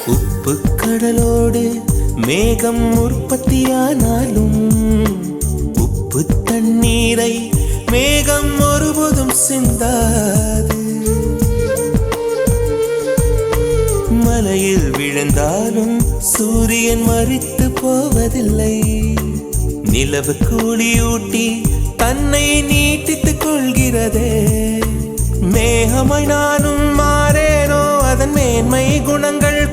உப்பு கடலோடு மேகம் உற்பத்தியானாலும் உப்பு தண்ணீரை மேகம் ஒருபோதும் சிந்தாது. மலையில் விழுந்தாலும் சூரியன் மரித்து போவதில்லை. நிலவு கூலியூட்டி தன்னை நீட்டித்துக் கொள்கிறதே. மேகமாய் நானும் மாறேனோ அதன் மேன்மை குணங்கள்